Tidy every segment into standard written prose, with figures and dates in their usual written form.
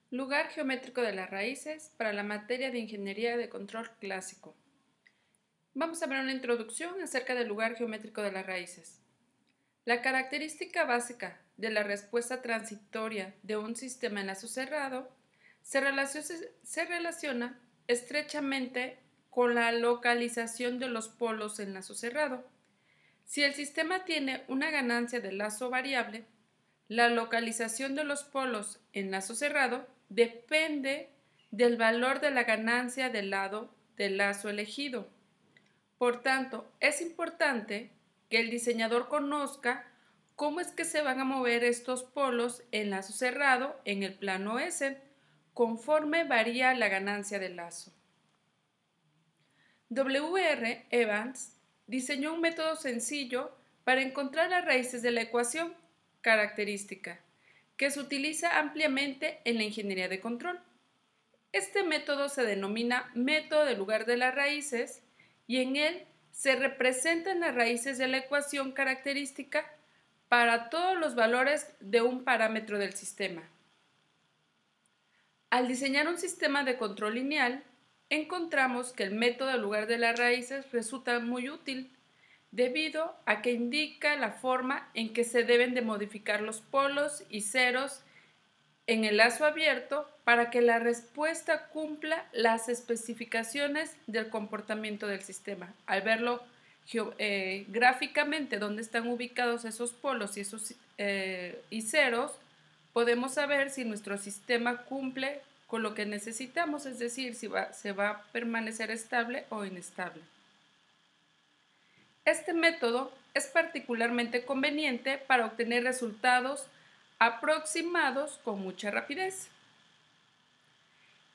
Lugar geométrico de las raíces para la materia de Ingeniería de Control Clásico. Vamos a ver una introducción acerca del lugar geométrico de las raíces. La característica básica de la respuesta transitoria de un sistema en lazo cerrado se relaciona estrechamente con la localización de los polos en lazo cerrado. Si el sistema tiene una ganancia de lazo variable, la localización de los polos en lazo cerrado depende del valor de la ganancia del lado del lazo elegido. Por tanto, es importante que el diseñador conozca cómo es que se van a mover estos polos en lazo cerrado en el plano S, conforme varía la ganancia del lazo. W.R. Evans diseñó un método sencillo para encontrar las raíces de la ecuación característica, que se utiliza ampliamente en la ingeniería de control. Este método se denomina método de lugar de las raíces y en él se representan las raíces de la ecuación característica para todos los valores de un parámetro del sistema. Al diseñar un sistema de control lineal, encontramos que el método de lugar de las raíces resulta muy útil debido a que indica la forma en que se deben de modificar los polos y ceros en el lazo abierto para que la respuesta cumpla las especificaciones del comportamiento del sistema. Al verlo gráficamente dónde están ubicados esos polos y esos y ceros, podemos saber si nuestro sistema cumple con lo que necesitamos, es decir, si se va a permanecer estable o inestable. Este método es particularmente conveniente para obtener resultados aproximados con mucha rapidez.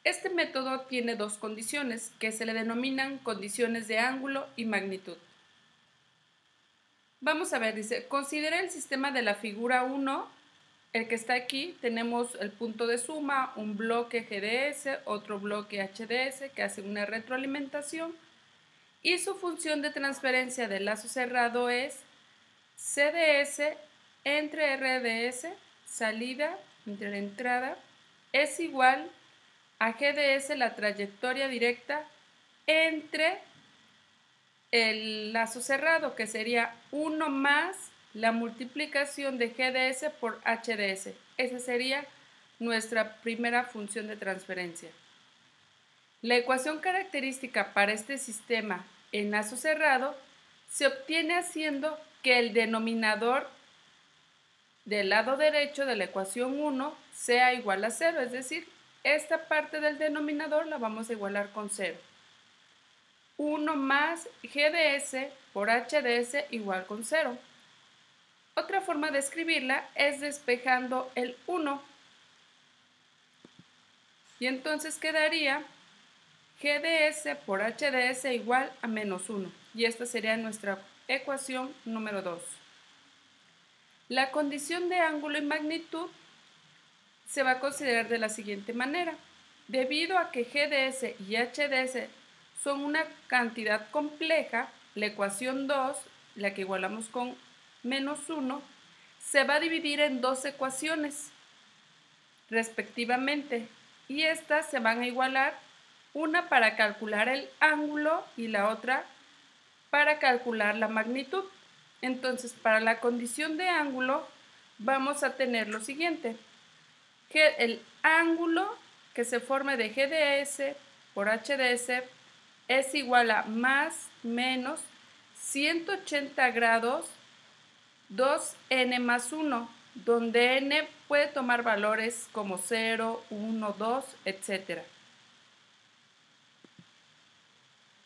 Este método tiene dos condiciones que se le denominan condiciones de ángulo y magnitud. Vamos a ver, dice, considera el sistema de la figura 1, el que está aquí. Tenemos el punto de suma, un bloque GDS, otro bloque HDS que hace una retroalimentación y su función de transferencia del lazo cerrado es CDS entre RDS, salida entre la entrada, es igual a GDS, la trayectoria directa entre el lazo cerrado, que sería 1 más la multiplicación de GDS por HDS. Esa sería nuestra primera función de transferencia. La ecuación característica para este sistema en lazo cerrado se obtiene haciendo que el denominador del lado derecho de la ecuación 1 sea igual a 0, es decir, esta parte del denominador la vamos a igualar con 0. 1 más GDS por HDS igual con 0. Otra forma de escribirla es despejando el 1. Y entonces quedaría GDS por HDS igual a menos 1. Y esta sería nuestra ecuación número 2. La condición de ángulo y magnitud se va a considerar de la siguiente manera. Debido a que GDS y HDS son una cantidad compleja, la ecuación 2, la que igualamos con menos 1, se va a dividir en dos ecuaciones respectivamente y estas se van a igualar, una para calcular el ángulo y la otra para calcular la magnitud. Entonces, para la condición de ángulo vamos a tener lo siguiente: que el ángulo que se forme de GDS por HDS es igual a más menos 180 grados 2n más 1, donde n puede tomar valores como 0, 1, 2, etc.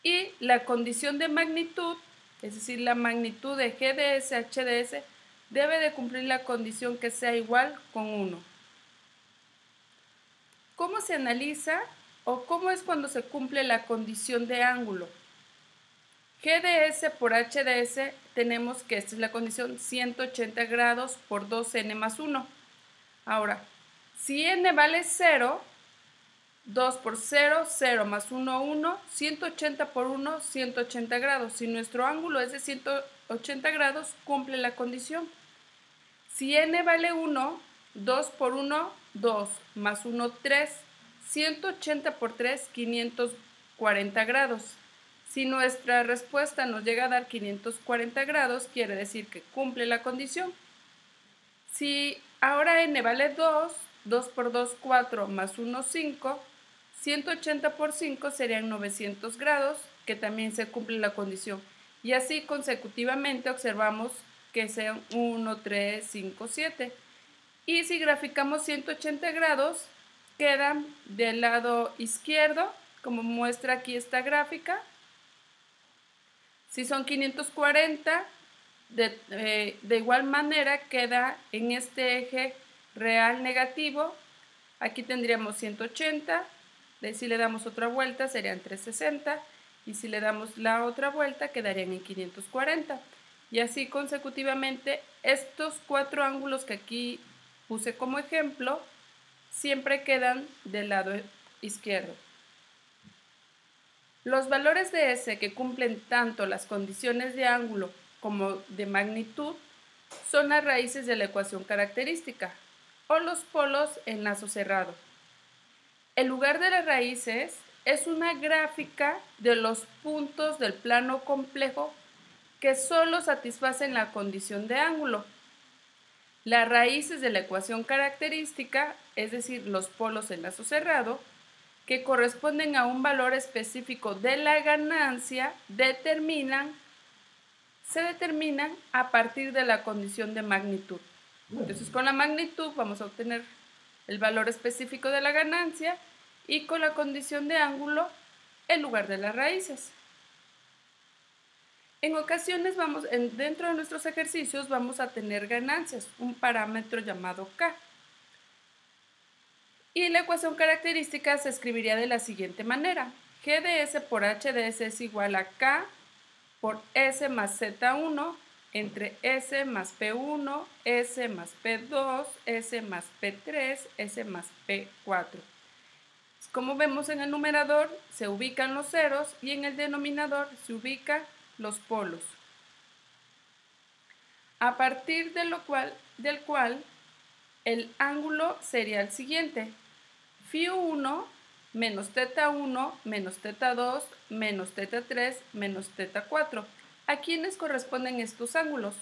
Y la condición de magnitud, es decir, la magnitud de GDS HDS, debe de cumplir la condición que sea igual con 1. ¿Cómo se analiza o cómo es cuando se cumple la condición de ángulo? GDS por HDS tenemos que esta es la condición 180 grados por 2n más 1. Ahora, si n vale 0, 2 por 0, 0 más 1, 1, 180 por 1, 180 grados. Si nuestro ángulo es de 180 grados, cumple la condición. Si n vale 1, 2 por 1, 2, más 1, 3. 180 por 3, 540 grados. Si nuestra respuesta nos llega a dar 540 grados, quiere decir que cumple la condición. Si ahora n vale 2, 2 por 2, 4, más 1, 5, 180 por 5 serían 900 grados, que también se cumple la condición. Y así consecutivamente observamos que sean 1, 3, 5, 7. Y si graficamos 180 grados, quedan del lado izquierdo, como muestra aquí esta gráfica. Si son 540, de igual manera queda en este eje real negativo. Aquí tendríamos 180, si le damos otra vuelta serían 360, y si le damos la otra vuelta quedarían en 540. Y así consecutivamente, estos 4 ángulos que aquí puse como ejemplo, siempre quedan del lado izquierdo. Los valores de S que cumplen tanto las condiciones de ángulo como de magnitud son las raíces de la ecuación característica, o los polos en lazo cerrado. El lugar de las raíces es una gráfica de los puntos del plano complejo que solo satisfacen la condición de ángulo. Las raíces de la ecuación característica, es decir, los polos en lazo cerrado, que corresponden a un valor específico de la ganancia, se determinan a partir de la condición de magnitud. Entonces, con la magnitud vamos a obtener el valor específico de la ganancia y con la condición de ángulo el lugar de las raíces. En ocasiones dentro de nuestros ejercicios vamos a tener ganancias, un parámetro llamado K. Y la ecuación característica se escribiría de la siguiente manera. G de S por H de S es igual a K por S más Z1 entre S más P1, S más P2, S más P3, S más P4. Como vemos en el numerador se ubican los ceros y en el denominador se ubican los polos. A partir del cual el ángulo sería el siguiente. Φ1 menos θ1 menos θ2 menos θ3 menos θ4. ¿A quiénes corresponden estos ángulos?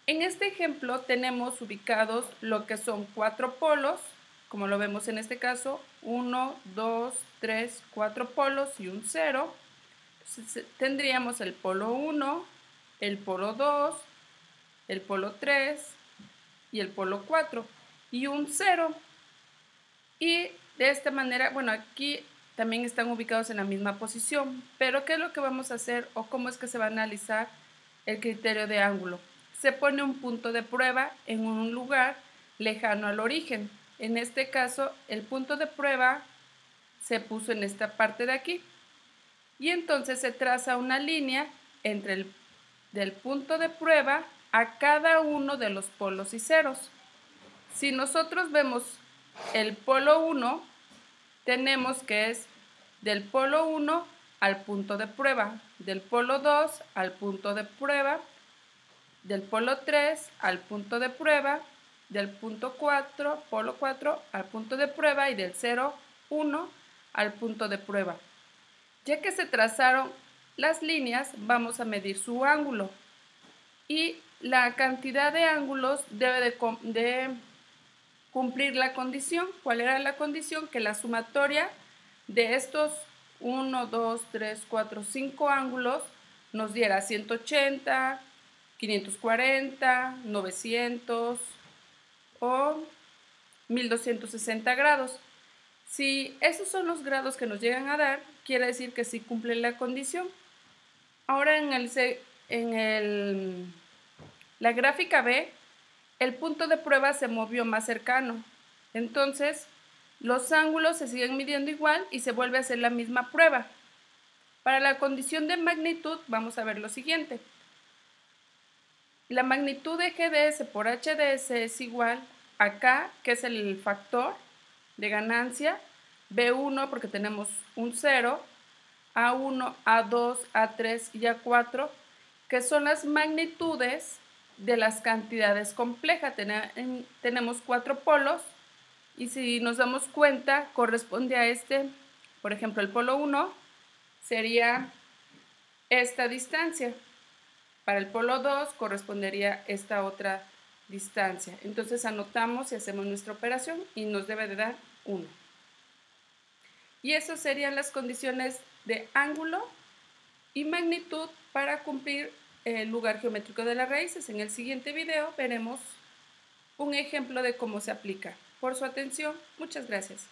En este ejemplo tenemos ubicados lo que son 4 polos, como lo vemos en este caso, 1, 2, 3, 4 polos y un 0. Entonces, tendríamos el polo 1, el polo 2, el polo 3 y el polo 4 y un 0. Y de esta manera, bueno, aquí también están ubicados en la misma posición, pero ¿qué es lo que vamos a hacer o cómo es que se va a analizar el criterio de ángulo? Se pone un punto de prueba en un lugar lejano al origen. En este caso, el punto de prueba se puso en esta parte de aquí. Y entonces se traza una línea del punto de prueba a cada uno de los polos y ceros. Si nosotros vemos el polo 1, tenemos que es del polo 1 al punto de prueba, del polo 2 al punto de prueba, del polo 3 al punto de prueba, del punto 4, polo 4 al punto de prueba y del 0, 1 al punto de prueba. Ya que se trazaron las líneas, vamos a medir su ángulo y la cantidad de ángulos debe de cumplir la condición. ¿Cuál era la condición? Que la sumatoria de estos 1, 2, 3, 4, 5 ángulos nos diera 180, 540, 900 o 1260 grados. Si esos son los grados que nos llegan a dar, quiere decir que sí cumple la condición. Ahora la gráfica B, el punto de prueba se movió más cercano. Entonces, los ángulos se siguen midiendo igual y se vuelve a hacer la misma prueba. Para la condición de magnitud, vamos a ver lo siguiente. La magnitud de G de S por H de S es igual a K, que es el factor de ganancia, B1 porque tenemos un 0, A1, A2, A3 y A4, que son las magnitudes de las cantidades complejas. Tenemos 4 polos y si nos damos cuenta corresponde a este, por ejemplo, el polo 1 sería esta distancia. Para el polo 2 correspondería esta otra distancia. Entonces anotamos y hacemos nuestra operación y nos debe de dar 1. Y esas serían las condiciones de ángulo y magnitud para cumplir el lugar geométrico de las raíces. En el siguiente video veremos un ejemplo de cómo se aplica. Por su atención, muchas gracias.